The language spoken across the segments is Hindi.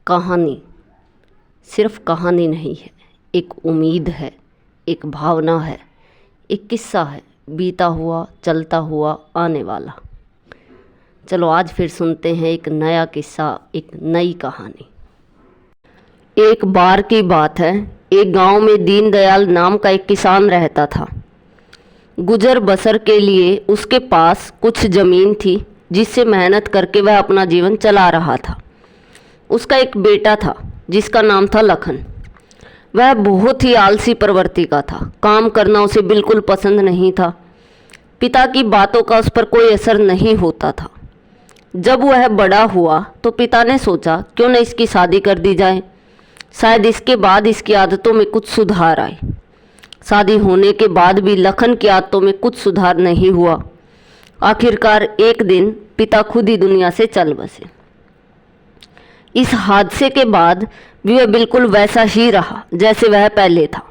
कहानी सिर्फ कहानी नहीं है, एक उम्मीद है, एक भावना है, एक किस्सा है, बीता हुआ, चलता हुआ, आने वाला। चलो आज फिर सुनते हैं एक नया किस्सा, एक नई कहानी। एक बार की बात है, एक गांव में दीनदयाल नाम का एक किसान रहता था। गुजर बसर के लिए उसके पास कुछ ज़मीन थी जिससे मेहनत करके वह अपना जीवन चला रहा था। उसका एक बेटा था जिसका नाम था लखन। वह बहुत ही आलसी प्रवृत्ति का था, काम करना उसे बिल्कुल पसंद नहीं था। पिता की बातों का उस पर कोई असर नहीं होता था। जब वह बड़ा हुआ तो पिता ने सोचा क्यों न इसकी शादी कर दी जाए, शायद इसके बाद इसकी आदतों में कुछ सुधार आए। शादी होने के बाद भी लखन की आदतों में कुछ सुधार नहीं हुआ। आखिरकार एक दिन पिता खुद ही दुनिया से चल बसे। इस हादसे के बाद भी वह बिल्कुल वैसा ही रहा जैसे वह पहले था।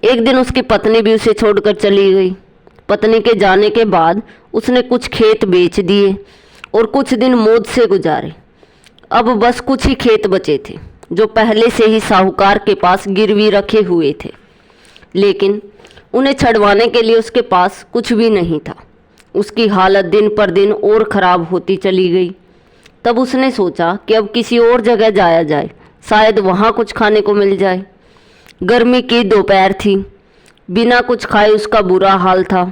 एक दिन उसकी पत्नी भी उसे छोड़कर चली गई। पत्नी के जाने के बाद उसने कुछ खेत बेच दिए और कुछ दिन मौज से गुजारे। अब बस कुछ ही खेत बचे थे जो पहले से ही साहूकार के पास गिरवी रखे हुए थे, लेकिन उन्हें छड़वाने के लिए उसके पास कुछ भी नहीं था। उसकी हालत दिन पर दिन और ख़राब होती चली गई। तब उसने सोचा कि अब किसी और जगह जाया जाए, शायद वहाँ कुछ खाने को मिल जाए। गर्मी की दोपहर थी, बिना कुछ खाए उसका बुरा हाल था।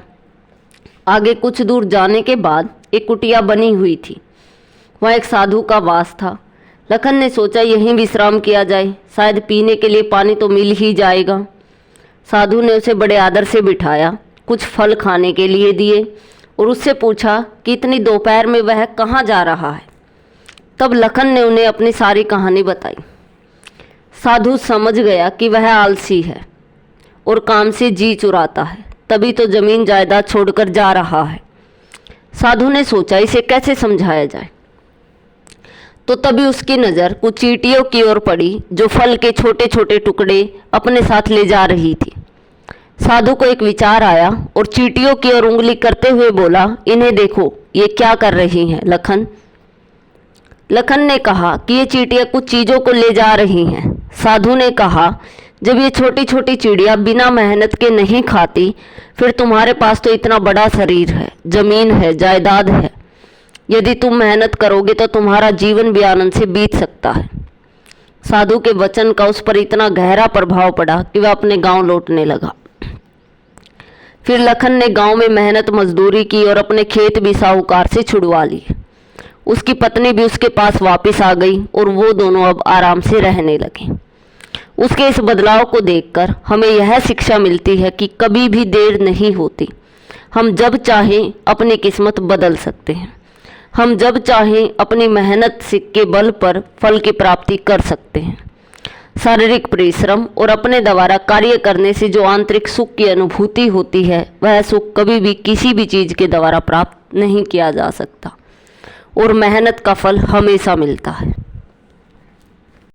आगे कुछ दूर जाने के बाद एक कुटिया बनी हुई थी, वहाँ एक साधु का वास था। लखन ने सोचा यहीं विश्राम किया जाए, शायद पीने के लिए पानी तो मिल ही जाएगा। साधु ने उसे बड़े आदर से बिठाया, कुछ फल खाने के लिए दिए और उससे पूछा कि इतनी दोपहर में वह कहाँ जा रहा है। तब लखन ने उन्हें अपनी सारी कहानी बताई। साधु समझ गया कि वह आलसी है और काम से जी चुराता है, तभी तो ज़मीन जायदाद छोड़कर जा रहा है। साधु ने सोचा इसे कैसे समझाया जाए, तो तभी उसकी नज़र कुछ चींटियों की ओर पड़ी जो फल के छोटे छोटे टुकड़े अपने साथ ले जा रही थी। साधु को एक विचार आया और चींटियों की ओर उंगली करते हुए बोला, इन्हें देखो, ये क्या कर रही हैं लखन। लखन ने कहा कि ये चींटियाँ कुछ चीज़ों को ले जा रही हैं। साधु ने कहा, जब ये छोटी छोटी चिड़िया बिना मेहनत के नहीं खाती, फिर तुम्हारे पास तो इतना बड़ा शरीर है, ज़मीन है, जायदाद है। यदि तुम मेहनत करोगे तो तुम्हारा जीवन भी आनंद से बीत सकता है। साधु के वचन का उस पर इतना गहरा प्रभाव पड़ा कि वह अपने गांव लौटने लगा। फिर लखन ने गांव में मेहनत मजदूरी की और अपने खेत भी साहूकार से छुड़वा लिए। उसकी पत्नी भी उसके पास वापस आ गई और वो दोनों अब आराम से रहने लगे। उसके इस बदलाव को देखकर हमें यह शिक्षा मिलती है कि कभी भी देर नहीं होती। हम जब चाहें अपनी किस्मत बदल सकते हैं। हम जब चाहें अपनी मेहनत के बल पर फल की प्राप्ति कर सकते हैं। शारीरिक परिश्रम और अपने द्वारा कार्य करने से जो आंतरिक सुख की अनुभूति होती है, वह सुख कभी भी किसी भी चीज़ के द्वारा प्राप्त नहीं किया जा सकता और मेहनत का फल हमेशा मिलता है।